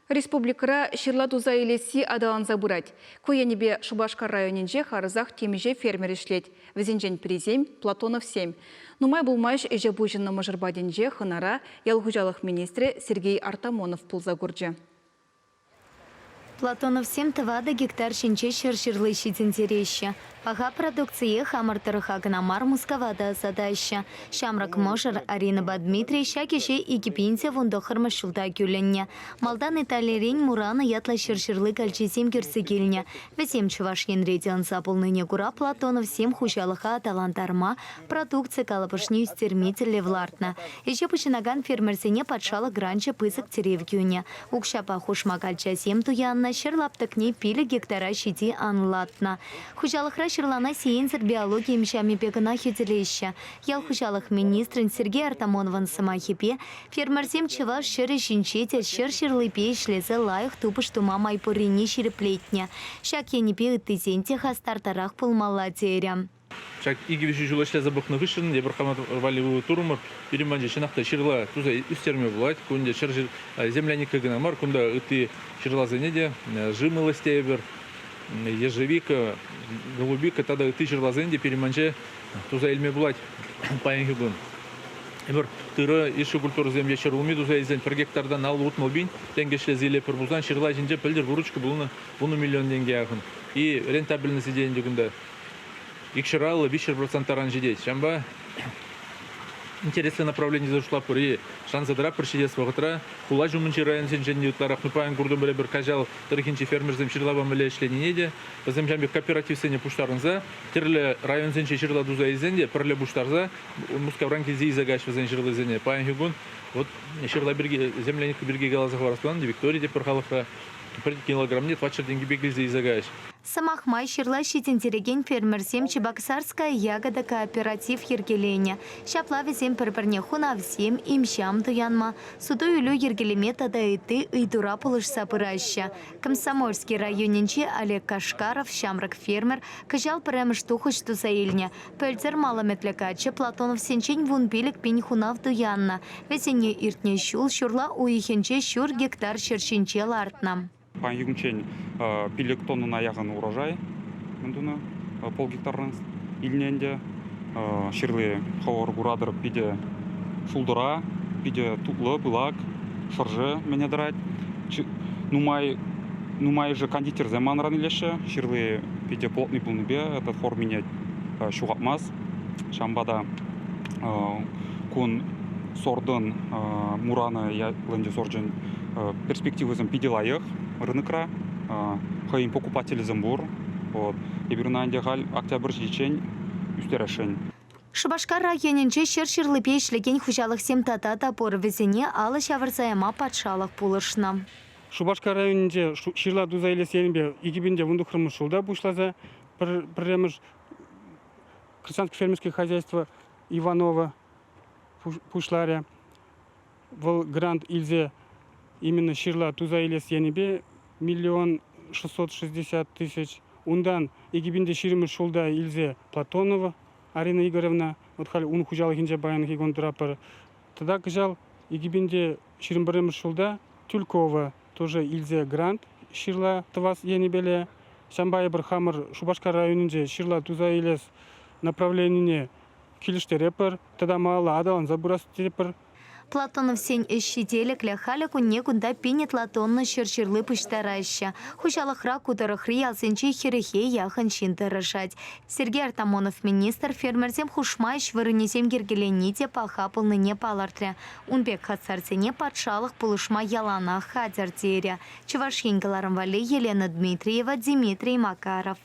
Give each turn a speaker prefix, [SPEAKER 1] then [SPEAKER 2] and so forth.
[SPEAKER 1] Республикара Ширлатуза елесі адаланза бұрад. Көйенебе Шубашкар районенже харызақ темеже фермер ішлет. Візенжен президент Платонов 7. Нумай бұлмайш эже бұжынны мұжырбаденже хынара ялғужалық министрі Сергей Артамонов пулза көрді.
[SPEAKER 2] Платонов 7 тывады гектар шинче шыршырлы щитинтереща. Ага продукции хамартырыха гнамар мусковада задаща. Шамрак можер Арина Дмитрий шакише и кипинце вундохарма шулда гюленне. Малдан италерень мурана ятла шыршырлы кальчисем кирсигильня. Весем чуваш янредиан заполныне гура Платонов 7 хушалыха талантарма продукция калапышни стермитель влартна. Еще починаган фермерсене подшала гранча пысок теревгюня. Укшапа хушма кальчасем туянна шерлаптыкне пили гектара щити анлатна. Хушалыхра шерлана сиенсер биологии мшами пекана хютелеща. Ял хушалых министрин Сергей Артамонован самахипе фермерсем чеваш шыры шинчете шыр-шырлы пешлезе лайых тупыш тума майпурини ширеплетня. Шак енипе тызенте хастартарах пулмала теря.
[SPEAKER 3] Шак игивиши жулашля забахны вышын, ебрахамат валиву турумар, переманже шинахта ширла туза үстерме булать, кунде шыржир земляника гнамар, кунда ыты ширла занеде, жимылости ебер, ежевика, голубика, тогда ыты ширла занеде переманже туза эльме булать, паянхибун. Ебер тыра ишу культура земля шырлуми туза изен per гектардан ал утмалбин, тенгешле зиле per бузан ширла жинже пельдер выручка булны миллион деньги ахын. И рентабельность деньги гунда. Икширалы 5% ранжидеть. Шамба интересное направление зашла пори. Шанс задра пришедет с воготра. Хулажу мунчи район сенженди утларах нупаен гурдум беребер кажал. Тарихинчи фермер земширлаба млешле ненеде. Земжамби кооператив сене пуштарнза. Терле район сенчи ширла дуза изенде. Перле буштарза. Мускавранки зи загаш везенширлы зене. Паен хигун. Вот ширла берги земляник берги галазах варасплан. Виктория де перхалаха. Килограмм нет, вачер деньги бегли за изагаешь.
[SPEAKER 2] Самахмай ширла щитинтереген фермерсем Чебоксарская ягода кооператив ергеленя. Шаплави сем перперне хуна всем имщам туянма. Суду юлю ергелемета да и ты и дура полыш сапыраща. Комсомольский районенче Олег Кашкаров, Шамрак фермер, кажал прямо штуху что заильня. Пельцер малометлякача Платонов сенчень вун пилик пень хунав туянна. Весенне иртне щул шурла уихенче щур гектар шершинче лартна.
[SPEAKER 4] Пан югмчен пилек тонны на яган урожай, мендуна полгектарны илненде ширле хавар гурадыр пиде шулдыра, пиде тутлы пылак, шаржы мене драть. Нумай же кондитер заман ранилеше, ширле пиде плотный пулныбе, этот формине шугатмаз, шамбада кун сордын мураны ленде сорджен перспективы зам пиделаях рынокра, хаим покупатели замбур, вот. И берунанде галь октябрь жичень үстерешень.
[SPEAKER 2] Шубашкар районенче шыршырлы пешлеген хужалых сем тата тапор везене алы шавырзаяма патшалых пулышна.
[SPEAKER 5] Шубашкар районенче ширла дуза елесенбе игибинде вундухрымыш шулда бушлаза премеш крестьянско-фермерское хозяйство Иванова пушларя в грант Ильзе именно ширла туза елесенбе 1 660 000. Ундан игибинде ширимыш шулда Ильзе Платонова Арина Игоревна, вот хали он хужал хинджа баян хигон драпар. Тогда кажал игибинде ширимбарем шулда Тюлькова тоже Ильзе грант ширла твас енебеле. Шамбай Бархамар Шубашкар районинже ширла туза елес направление килиштерепер. Тогда мало адалан забурас терепер.
[SPEAKER 2] Платонов сень эщителек ляхаля кунне кунда пинет латонна шерширлы пуштараща. Хушалахра кутарахри алсенче херехе яхан шинтарашать. Сергей Артамонов министр фермерзем хушмайш вырынесем гергелените пахапыл ныне палартря. Унбек хатсарсене патшалых пулышма ялана хадзартеря. Чувашингаларам вали Елена Дмитриева, Дмитрий Макаров.